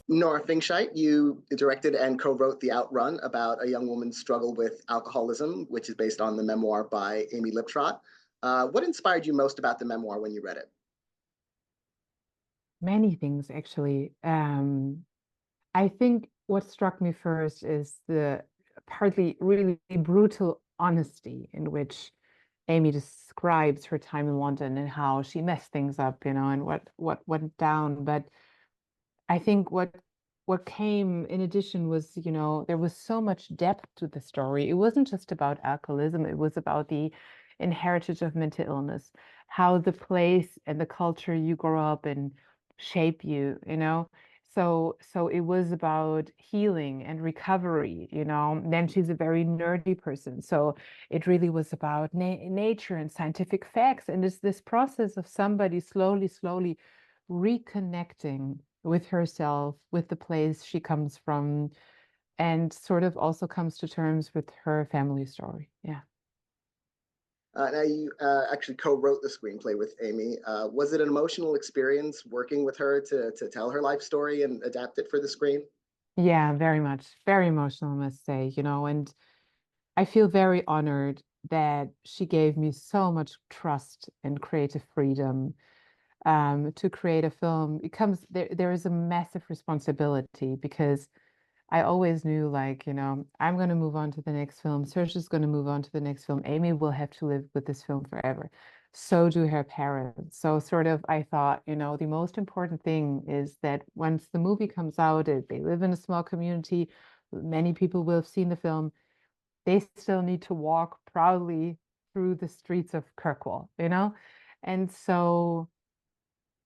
Nora Fingscheidt, you directed and co-wrote the Outrun about a young woman's struggle with alcoholism, which is based on the memoir by Amy Liptrot. What inspired you most about the memoir when you read it? Many things, actually. I think what struck me first is the partly really brutal honesty in which Amy describes her time in London and how she messed things up, and what went down. But I think what came in addition was, there was so much depth to the story. It wasn't just about alcoholism, it was about the inheritance of mental illness, how the place and the culture you grow up in shape you. So it was about healing and recovery. Then she's a very nerdy person. So it really was about nature and scientific facts. And it's this process of somebody slowly reconnecting with herself, with the place she comes from, and sort of also comes to terms with her family story. Yeah. Now, you actually co-wrote the screenplay with Amy. Was it an emotional experience working with her to tell her life story and adapt it for the screen? Yeah, very much. Very emotional, I must say, and I feel very honored that she gave me so much trust and creative freedom to create a film. It comes there is a massive responsibility because I always knew, like, I'm going to move on to the next film. Saoirse's going to move on to the next film. Amy will have to live with this film forever. So do her parents. So sort of, I thought, the most important thing is that once the movie comes out, they live in a small community. Many people will have seen the film. They still need to walk proudly through the streets of Kirkwall. And so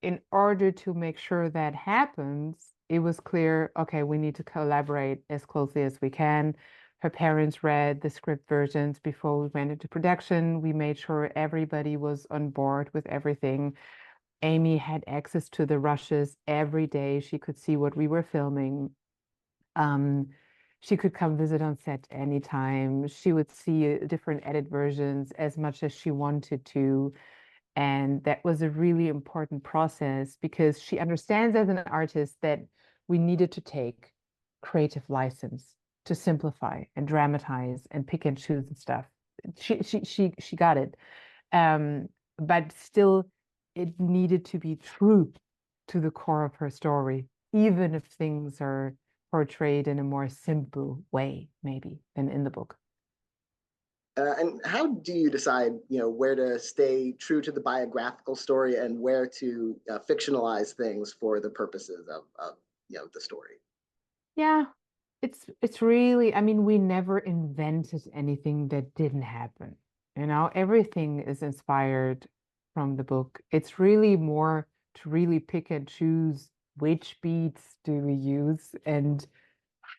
in order to make sure that happens, it was clear, okay, we need to collaborate as closely as we can. Her parents read the script versions before we went into production. We made sure everybody was on board with everything. Amy had access to the rushes every day. She could see what we were filming. Um, she could come visit on set anytime. She would see different edit versions as much as she wanted to. And that was a really important process because she understands as an artist that we needed to take creative license to simplify and dramatize and pick and choose and stuff. She got it. Um, but still it needed to be true to the core of her story, even if things are portrayed in a more simple way, maybe, than in the book. And how do you decide, where to stay true to the biographical story and where to fictionalize things for the purposes of the story? Yeah, it's really, I mean, we never invented anything that didn't happen. Everything is inspired from the book. It's really more to really pick and choose which beats do we use and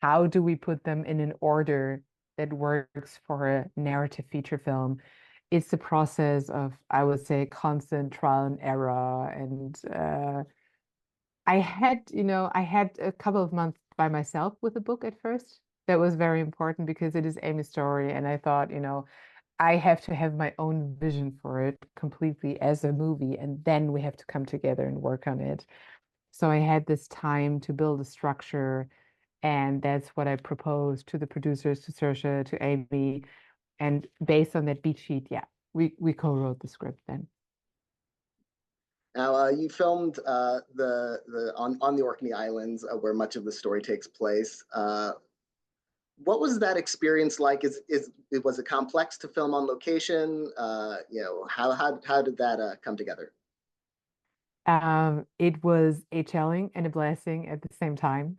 how do we put them in an order that works for a narrative feature film. It's the process of, I would say, constant trial and error. And I had a couple of months by myself with the book at first. That was very important because it is Amy's story. And I thought, I have to have my own vision for it completely as a movie. And then we have to come together and work on it. So I had this time to build a structure. And that's what I proposed to the producers, to Saoirse, to Amy. And based on that beat sheet, yeah, we co-wrote the script then. Now, you filmed the on the Orkney Islands, where much of the story takes place. What was that experience like? Was it complex to film on location? How did that come together? It was a challenge and a blessing at the same time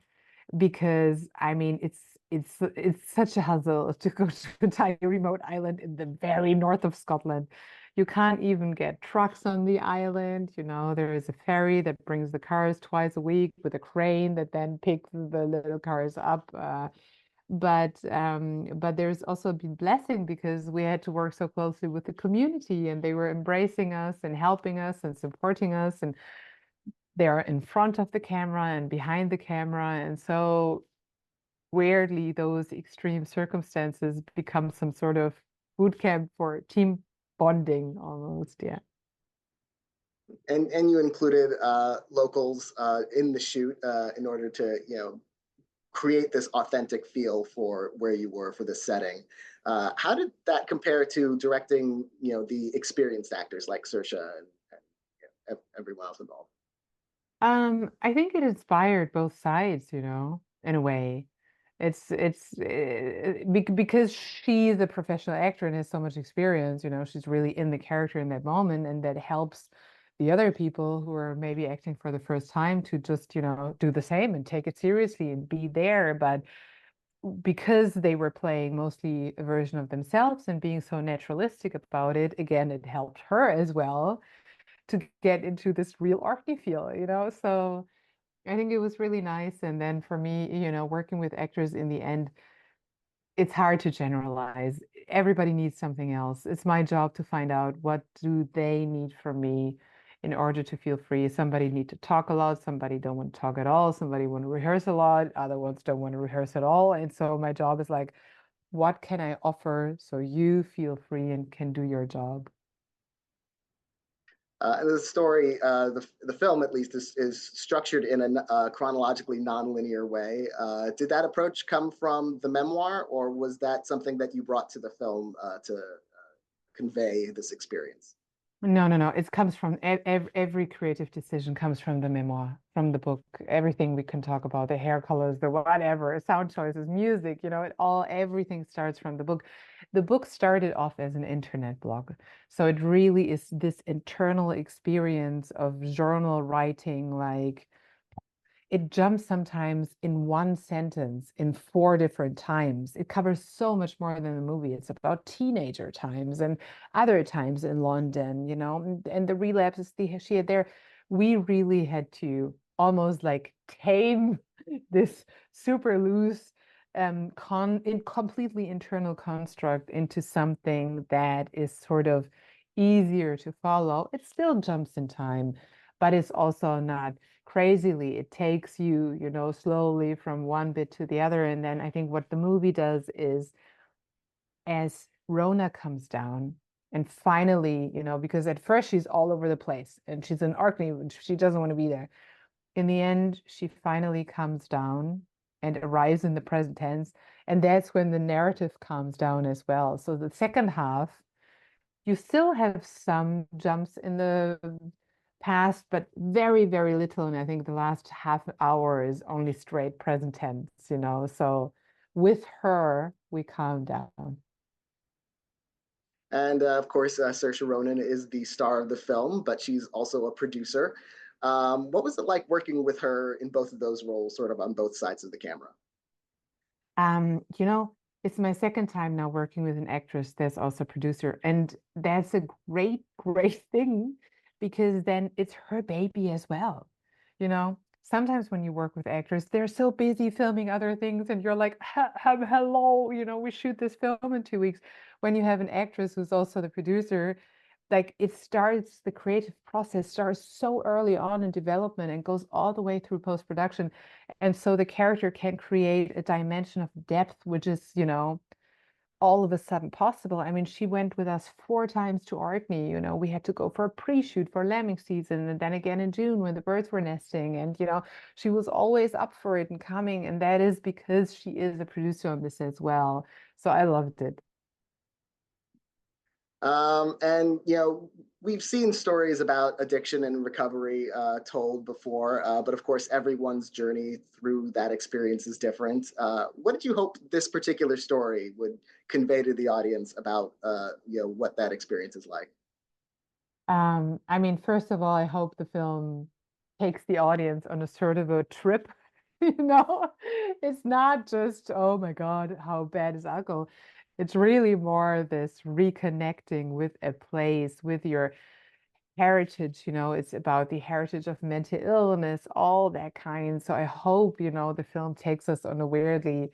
because I mean it's such a hustle to go to a tiny remote island in the very north of Scotland. You can't even get trucks on the island. There is a ferry that brings the cars twice a week with a crane that then picks the little cars up. But there's also been blessing because we had to work so closely with the community and they were embracing us and helping us and supporting us and they're in front of the camera and behind the camera. And so weirdly, those extreme circumstances become some sort of boot camp for team bonding almost. Yeah. And you included locals in the shoot in order to, you know, create this authentic feel for where you were for the setting. How did that compare to directing, you know, the experienced actors like Saoirse and everyone else involved? I think it inspired both sides, in a way. Because she's a professional actor and has so much experience, she's really in the character in that moment, and that helps the other people who are maybe acting for the first time to just, do the same and take it seriously and be there. But because they were playing mostly a version of themselves and being so naturalistic about it, again, it helped her as well to get into this real arty feel. So I think it was really nice. And then for me, working with actors in the end, it's hard to generalize. Everybody needs something else. It's my job to find out what do they need from me in order to feel free. Somebody need to talk a lot, somebody don't want to talk at all, somebody want to rehearse a lot, other ones don't want to rehearse at all. And so my job is like, what can I offer so you feel free and can do your job? And the story, the film at least, is structured in a chronologically nonlinear way. Did that approach come from the memoir, or was that something that you brought to the film to convey this experience? No, no, no. It comes from every creative decision comes from the memoir, from the book. Everything we can talk about, the hair colors, the whatever, sound choices, music, everything starts from the book. The book started off as an internet blog. So it really is this internal experience of journal writing, like it jumps sometimes in one sentence in four different times. It covers so much more than the movie. It's about teenager times and other times in London, and the relapses she had there. We really had to almost like tame this super loose completely internal construct into something that is sort of easier to follow. It still jumps in time, but it's also not crazily. It takes you, slowly from one bit to the other. And then I think what the movie does is as Rona comes down and finally, because at first she's all over the place and she's in Orkney and she doesn't want to be there. In the end, she finally comes down and arrives in the present tense. And that's when the narrative calms down as well. So the second half, you still have some jumps in the past, but very, very little. And I think the last half hour is only straight present tense. So with her, we calm down. And of course, Saoirse Ronan is the star of the film, but she's also a producer. What was it like working with her in both of those roles, sort of on both sides of the camera? You know, it's my second time now working with an actress that's also a producer, and that's a great, great thing because then it's her baby as well. Sometimes when you work with actors, they're so busy filming other things, and you're like, hello, we shoot this film in 2 weeks. When you have an actress who's also the producer, like the creative process starts so early on in development and goes all the way through post-production. And so the character can create a dimension of depth, which is, all of a sudden possible. I mean, she went with us 4 times to Orkney. We had to go for a pre-shoot for lambing season and then again in June when the birds were nesting. And, she was always up for it and coming. And that is because she is a producer on this as well. So I loved it. And we've seen stories about addiction and recovery told before, but of course, everyone's journey through that experience is different. What did you hope this particular story would convey to the audience about what that experience is like? I mean, first of all, I hope the film takes the audience on a sort of a trip. You know, it's not just, oh my God, how bad is alcohol? It's really more this reconnecting with a place, with your heritage. It's about the heritage of mental illness, all that kind. So I hope, the film takes us on a weirdly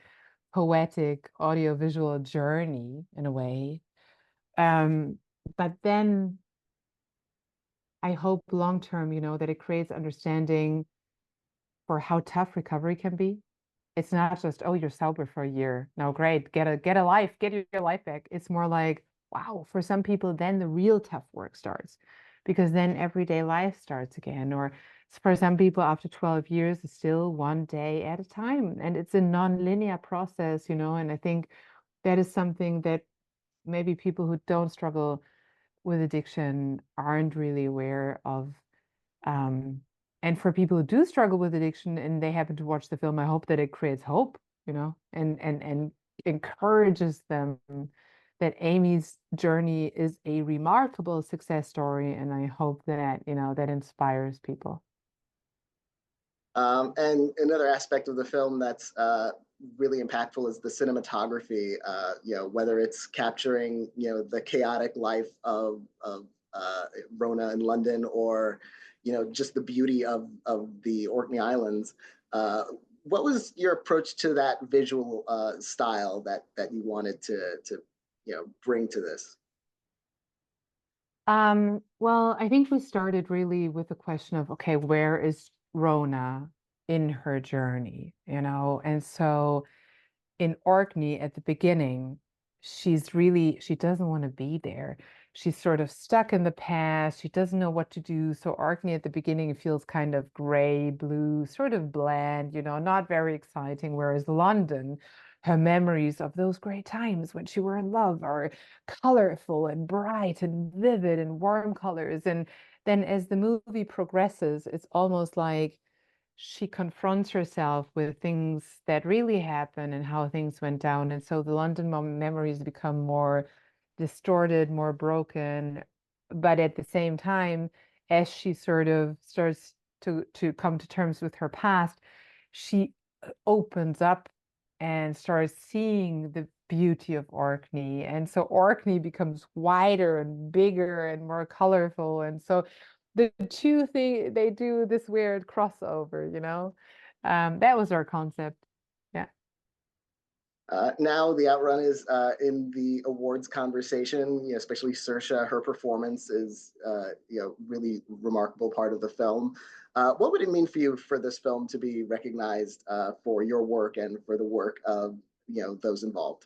poetic audiovisual journey in a way. Um, but then I hope long term, that it creates understanding for how tough recovery can be. It's not just, oh, you're sober for a year. No, great. Get a life, get your life back. It's more like, wow, for some people, then the real tough work starts. because then everyday life starts again. Or for some people, after 12 years, it's still one day at a time. And it's a non-linear process, and I think that is something that maybe people who don't struggle with addiction aren't really aware of. Um, and for people who do struggle with addiction and they happen to watch the film, I hope that it creates hope, and encourages them that Amy's journey is a remarkable success story. And I hope that, that inspires people. And another aspect of the film that's really impactful is the cinematography. Whether it's capturing the chaotic life of Rona in London, or just the beauty of the Orkney Islands. What was your approach to that visual style that you wanted to bring to this? Well, I think we started really with the question of, okay, where is Rona in her journey, And so in Orkney at the beginning, she doesn't want to be there. She's sort of stuck in the past. She doesn't know what to do. So Orkney at the beginning feels kind of gray, blue, sort of bland, not very exciting. Whereas London, her memories of those great times when she were in love are colorful and bright and vivid and warm colors. And then as the movie progresses, it's almost like she confronts herself with things that really happened and how things went down. And so the London memories become more distorted, more broken. But at the same time, as she sort of starts to come to terms with her past, she opens up and starts seeing the beauty of Orkney. And so Orkney becomes wider and bigger and more colorful. And so the two thing they do this weird crossover. That was our concept. Yeah. Now the Outrun is in the awards conversation, especially Saoirse. Her performance is, really remarkable part of the film. What would it mean for you for this film to be recognized for your work and for the work of, those involved?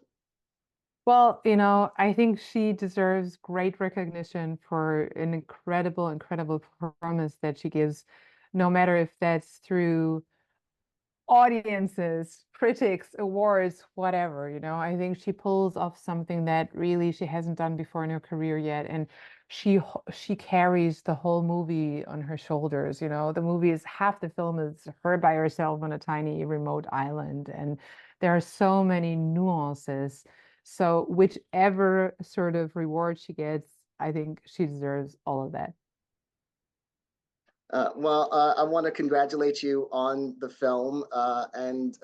Well, I think she deserves great recognition for an incredible, incredible performance that she gives, no matter if that's through audiences, critics, awards, whatever, I think she pulls off something that really she hasn't done before in her career yet. And she carries the whole movie on her shoulders. The movie is half the film is her by herself on a tiny remote island. And there are so many nuances. So whichever sort of reward she gets, I think she deserves all of that. I want to congratulate you on the film, and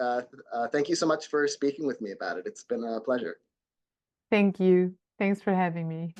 thank you so much for speaking with me about it. It's been a pleasure. Thank you. Thanks for having me.